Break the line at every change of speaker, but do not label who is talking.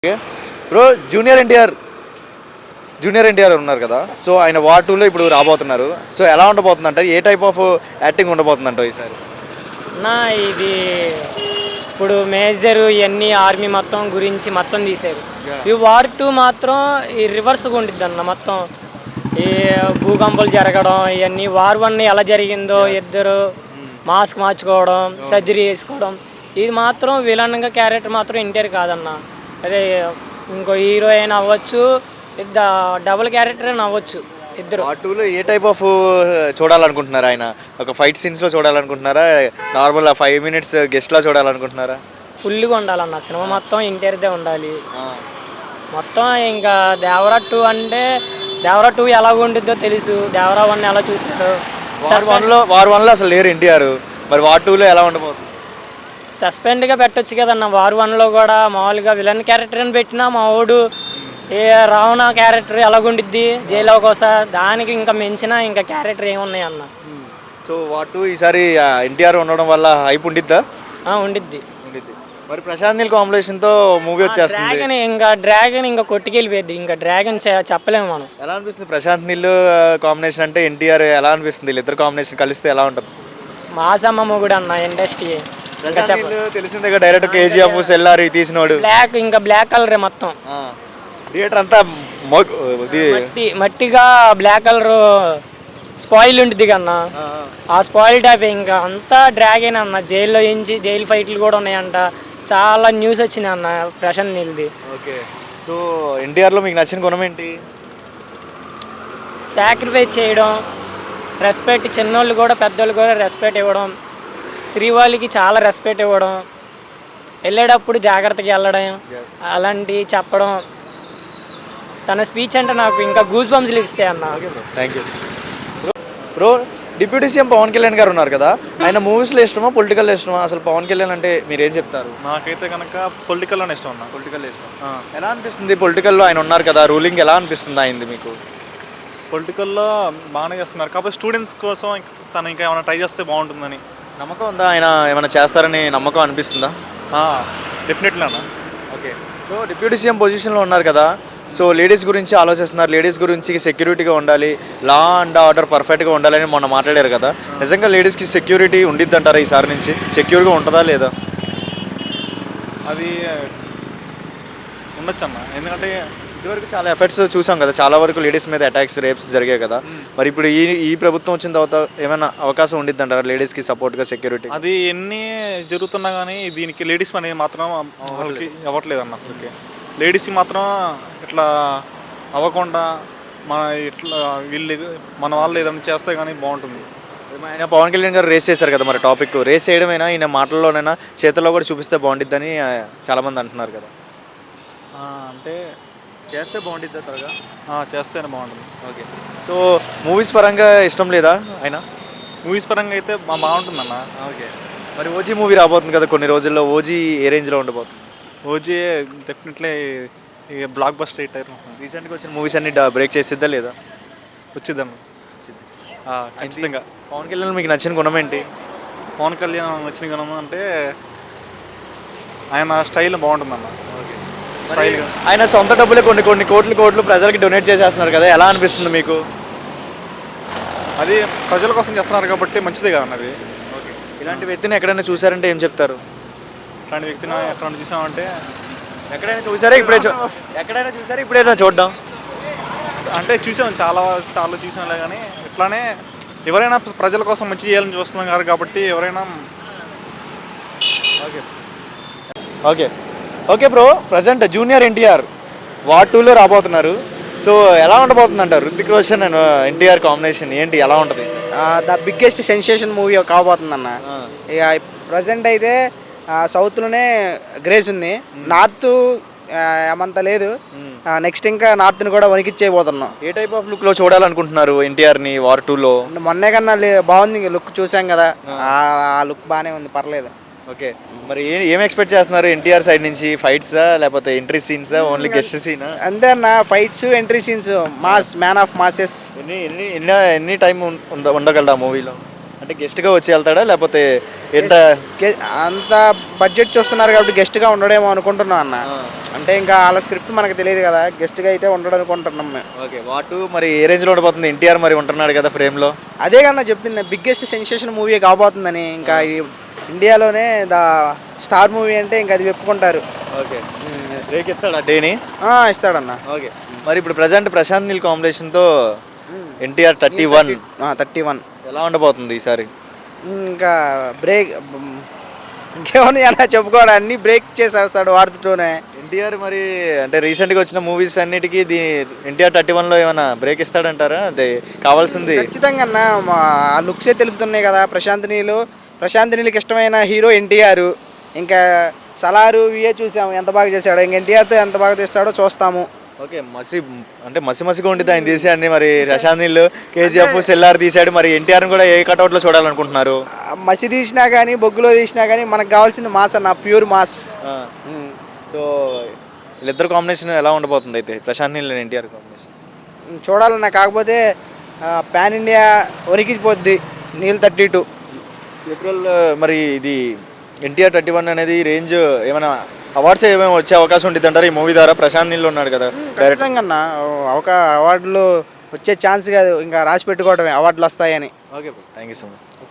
Okay bro. Junior NTR ఉన్నారు కదా, so ఆయన వార్ టూలో ఇప్పుడు రాబోతున్నారు. సో ఎలా ఉండబోతుందంట, ఏ టైప్ ఆఫ్ యాక్టింగ్ ఉండబోతుందంట ఈసారి?
నా ఇది ఇప్పుడు మేజర్ ఇవన్నీ ఆర్మీ మొత్తం గురించి మొత్తం తీశారు. ఈ వార్ టూ మాత్రం ఈ రివర్స్గా ఉండిద్ది అన్న మొత్తం. ఈ భూకంపాలు జరగడం ఇవన్నీ వార్ వన్ ఎలా జరిగిందో ఇద్దరు మాస్క్ మార్చుకోవడం సర్జరీ చేసుకోవడం, ఇది మాత్రం విలన్గా క్యారెక్టర్ మాత్రం ఎన్టీఆర్ కాదన్న. అదే ఇంకో హీరో అయినా అవ్వచ్చు, డబుల్ క్యారెక్టర్ అయినా అవ్వచ్చు ఇద్దరు.
వార్ టూలో ఏ టైప్ ఆఫ్ చూడాలనుకుంటున్నారా? ఆయన ఒక ఫైట్ సీన్స్లో చూడాలనుకుంటున్నారా, నార్మల్ 5 minutes గెస్ట్లా చూడాలనుకుంటున్నారా?
ఫుల్గా ఉండాలన్న సినిమా మొత్తం ఎన్టీఆర్దే ఉండాలి మొత్తం. ఇంకా దేవరా 2 అంటే దేవరా 2 ఎలా ఉండిద్దో తెలుసు, దేవరా 1 ఎలా చూసారు.
వార్ వన్లో అసలు లేరు ఎన్టీఆర్, మరి వార్ టూలో ఎలా ఉండబోతుంది?
సస్పెండ్గా పెట్టొచ్చు కదన్న. వార్ 1లో కూడా మామూలుగా విలన్ క్యారెక్టర్ అని పెట్టినా మా వాడు ఏ రావణ క్యారెక్టర్ ఎలాగుండిద్ది జైలు అవకోస, దానికి ఇంకా మించిన ఇంకా క్యారెక్టర్ ఏమున్నాయి అన్న.
సో వార్ టూ ఈసారి ఎన్టీఆర్ ఉండడం వల్ల హైప్ ఉండిద్దా?
ఉండిద్ది.
మరి ప్రశాంత్ నీల్ కాంబినేషన్తో మూవీ వచ్చేస్తుంది.
డ్రాగన్ ఇంకా కొట్టుకెళ్ళిపోయింది. ఇంకా డ్రాగన్ చెప్పలేము మనం.
ఎలా అనిపిస్తుంది ప్రశాంత్ నీల్ కాంబినేషన్ అంటే ఎన్టీఆర్ ఎలా అనిపిస్తుంది? వీళ్ళిద్దరు కాంబినేషన్ కలిస్తే ఎలా ఉంటుంది?
మాసమ్మ మొగుడు అన్న ఇండస్ట్రీ.
తెలిసిందే డైరెక్ట్ కేజీఎఫ్ సెల్లారి తీసినోడు.
బ్లాక్ కలర్ మొత్తం
థియేటర్ అంతా
మట్టిగా బ్లాక్ కలర్ స్పాయిల్ ఉంటుంది కన్నా. ఆ స్పాయిల్ టైప్ ఇంకా అంతా డ్రాగన్ అన్న. జైల్లో జైలు ఫైట్లు కూడా ఉన్నాయంట. చాలా న్యూస్ వచ్చినాయి అన్న ప్రశాంత్ నీల్ది.
ఓకే. సో ఎన్టీఆర్లో మీకు నచ్చిన గుణం ఏంటి?
సాక్రిఫైస్ చేయడం, రెస్పెక్ట్, చిన్నోళ్ళు కూడా పెద్దోళ్ళు కూడా రెస్పెక్ట్ ఇవ్వడం, శ్రీవాళ్ళకి చాలా రెస్పెక్ట్ ఇవ్వడం, వెళ్ళేటప్పుడు జాగ్రత్తగా వెళ్ళడం, అలాంటివి చెప్పడం. తన స్పీచ్ అంటే నాకు ఇంకా గూస్ బంప్స్ ఇస్తాయి అన్న.
Thank you bro. Deputy CM Pawan Kalyan గారు ఉన్నారు కదా, ఆయన మూవీస్లో ఇష్టమా పొలిటికల్లో ఇష్టమా? అసలు పవన్ కళ్యాణ్ అంటే మీరేం చెప్తారు?
నాకైతే కనుక పొలిటికల్లోనే ఇష్టం అన్న.
పొలిటికల్ ఇష్టం. ఎలా అనిపిస్తుంది పొలిటికల్లో ఆయన ఉన్నారు కదా, రూలింగ్ ఎలా అనిపిస్తుంది అయింది మీకు?
పొలిటికల్లో బాగానే చేస్తున్నారు, కాకపోతే స్టూడెంట్స్ కోసం తను ఇంకా ఏమైనా ట్రై చేస్తే బాగుంటుందని
నమ్మకం ఉందా? ఆయన ఏమైనా చేస్తారని నమ్మకం అనిపిస్తుందా?
డెఫినెట్లీ అన్న.
ఓకే. సో డిప్యూటీ సీఎం పొజిషన్లో ఉన్నారు కదా, సో లేడీస్ గురించి ఆలోచిస్తున్నారు. లేడీస్ గురించి సెక్యూరిటీగా ఉండాలి, లా అండ్ ఆర్డర్ పర్ఫెక్ట్గా ఉండాలని మొన్న మాట్లాడారు కదా, నిజంగా లేడీస్కి సెక్యూరిటీ ఉండిద్ది అంటారా ఈసారి నుంచి? సెక్యూర్గా ఉంటుందా లేదా?
అది ఉండొచ్చు అన్న, ఎందుకంటే
ఇదివరకు చాలా ఎఫెక్ట్స్ చూసాం కదా, చాలా వరకు లేడీస్ మీద అటాక్స్, రేప్స్ జరిగాయి కదా. మరి ఇప్పుడు ఈ ప్రభుత్వం వచ్చిన తర్వాత ఏమైనా అవకాశం ఉండిద్ది అంటారా లేడీస్కి సపోర్ట్గా సెక్యూరిటీ?
అది ఎన్ని జరుగుతున్నా కానీ దీనికి లేడీస్ అనేది మాత్రం వాళ్ళకి ఇవ్వట్లేదు అన్న. అసలుకి లేడీస్కి మాత్రం ఇట్లా అవ్వకుండా ఇట్లా మన వాళ్ళు ఏదైనా చేస్తే కానీ బాగుంటుంది.
ఆయన పవన్ కళ్యాణ్ గారు రేస్ చేశారు కదా, మరి టాపిక్ రేస్ చేయడమైనా ఈయన మాటల్లోనైనా చేతుల్లో కూడా చూపిస్తే బాగుండిద్దని చాలామంది అంటున్నారు కదా.
అంటే
చేస్తే బాగుండిద్దా త్వరగా?
చేస్తేనే బాగుంటుంది.
ఓకే. సో మూవీస్ పరంగా ఇష్టం లేదా ఆయన?
మూవీస్ పరంగా అయితే బాగుంటుంది అన్న.
ఓకే. మరి ఓజీ మూవీ రాబోతుంది కదా కొన్ని రోజుల్లో, ఓజీ ఏ రేంజ్లో ఉండబోతుంది?
OG definitely block buster hit అయ్యారు.
రీసెంట్గా వచ్చిన మూవీస్ అన్ని బ్రేక్ చేసిద్దా లేదా?
వచ్చిందన్న ఖచ్చితంగా.
పవన్ కళ్యాణ్ మీకు నచ్చిన గుణం ఏంటి?
పవన్ కళ్యాణ్ నచ్చిన గుణం అంటే ఆయన స్టైల్ బాగుంటుందన్న. స్టైల్గా
ఆయన సొంత డబ్బులే కొన్ని కోట్లు ప్రజలకి డొనేట్ చేసేస్తున్నారు కదా, ఎలా అనిపిస్తుంది మీకు?
అది ప్రజల కోసం చేస్తున్నారు కాబట్టి మంచిదే కదన్న అది.
ఓకే. ఇలాంటి వ్యక్తిని ఎక్కడైనా చూసారంటే ఏం చెప్తారు?
ఇట్లాంటి వ్యక్తిని ఎక్కడ చూసామంటే
ఎక్కడైనా చూసారా ఇప్పుడైనా చూడడం
అంటే చూసాం, చాలా చూసాంలే. కానీ ఇట్లానే ఎవరైనా ప్రజల కోసం మంచి చేయాలని చూస్తున్నారు కాబట్టి ఎవరైనా.
Okay bro. Present junior NTR war టూలో రాబోతున్నారు. సో ఎలా ఉండబోతుంది అంటారు? రుతిక్ రోషన్ అండ్ ఎన్టీఆర్ కాంబినేషన్ ఏంటి, ఎలా ఉంటుంది?
ద బిగ్గెస్ట్ సెన్సేషన్ మూవీ కాబోతుంది అన్న. ఇక ప్రజెంట్ అయితే సౌత్లోనే గ్రేస్ ఉంది, నార్త్ ఏమంత లేదు. నెక్స్ట్ ఇంకా నార్త్ని కూడా వణికిచ్చేయబోతున్నాం.
ఏ టైప్ ఆఫ్ లుక్లో చూడాలనుకుంటున్నారు ఎన్టీఆర్ని వార్ టూలో?
మొన్నే కన్నా బాగుంది లుక్, చూసాం కదా, ఆ లుక్ బాగానే ఉంది, పర్లేదు.
ఓకే. మరి ఏం ఎక్స్పెక్ట్ చేస్తున్నారు ఎన్టీఆర్ సైడ్ నుంచి? ఫైట్సా లేకపోతే ఎంట్రీ సీన్సా, ఓన్లీ గెస్ట్ సీనా?
అంతే అన్న, fights, entry scenes, mass, man of masses.
ఎన్ని టైం ఉండగలడా మూవీలో? అంటే గెస్ట్గా వచ్చి వెళ్తాడా లేకపోతే ఎంత
అంత బడ్జెట్ చూస్తున్నారు కాబట్టి గెస్ట్గా ఉండడేమో అనుకుంటున్నాం అన్న. అంటే ఇంకా వాళ్ళ స్క్రిప్ట్ మనకు తెలియదు కదా, గెస్ట్గా అయితే ఉండడం అనుకుంటున్నాం మేము.
ఓకే వాటు మరి ఏ రేంజ్లో ఉండబోతుంది? ఎన్టీఆర్ మరి ఉంటున్నాడు కదా ఫ్రేమ్లో.
అదే కన్నా చెప్పింది, బిగ్గెస్ట్ సెన్సేషన్ మూవీ కాబోతుందని. ఇంకా ఈ ఇండియాలోనే స్టార్ మూవీ అంటే ఇంకా అది చెప్పుకుంటారు.
ఓకే బ్రేక్ ఇస్తాడు ఆ డేని.
ఇస్తాడన్న.
ఓకే మరి ఇప్పుడు ప్రజెంట్ ప్రశాంత్ నీల్ కాంబినేషన్తో ఎన్టీఆర్ 31
31
ఎలా ఉండబోతుంది ఈసారి?
ఇంకా బ్రేక్ ఇంకేమన్నా ఎలా చెప్పుకోవడం, అన్ని బ్రేక్ చేసేస్తాడు వార్తతోనే.
ఎన్టీఆర్ మరి అంటే రీసెంట్గా వచ్చిన మూవీస్ అన్నిటికీ ఎన్టీఆర్ 31లో ఏమైనా బ్రేక్ ఇస్తాడంటారా? అదే కావాల్సింది.
ఖచ్చితంగా అన్న, ఆ లుక్సే తెలుపుతున్నాయి కదా. ప్రశాంత్ నీళ్ళకి ఇష్టమైన హీరో ఎన్టీఆర్. ఇంకా సలారు ఇవే చూసాము ఎంత బాగా చేశాడో, ఇంక ఎన్టీఆర్తో ఎంత బాగా తీస్తాడో చూస్తాము.
ఓకే మసిగా ఉండిద్ది ఆయన తీసి అన్ని. మరి ప్రశాంత్ నీళ్ళు కేజీఎఫ్ సెల్లార్ తీసాడు, మరి ఎన్టీఆర్ని కూడా ఏ కటౌట్లో చూడాలనుకుంటున్నారు?
మసి తీసినా కానీ బొగ్గులో తీసినా కానీ మనకు కావాల్సింది మాస్ అన్న, ప్యూర్ మాస్.
సో వీళ్ళిద్దరు కాంబినేషన్ ఎలా ఉండబోతుంది అయితే, ప్రశాంత్ నీళ్ళు ఎన్టీఆర్ కాంబినేషన్
చూడాలన్న. కాకపోతే పాన్ ఇండియా వణికిపోద్ది నీళ్ళు 32.
ఏప్రిల్ మరి ఇది ఎన్టీఆర్ 31 అనేది రేంజ్ ఏమైనా అవార్డ్స్ ఏమేమి వచ్చే అవకాశం ఉంటుంది అంటారు ఈ మూవీ ద్వారా? ప్రశాంత్ నీళ్ళు ఉన్నాడు కదా
ఖచ్చితంగా అన్న, అవార్డులు వచ్చే ఛాన్స్ కాదు, ఇంకా రాసి పెట్టుకోవడమే అవార్డులు వస్తాయని.
Okay thank you so much.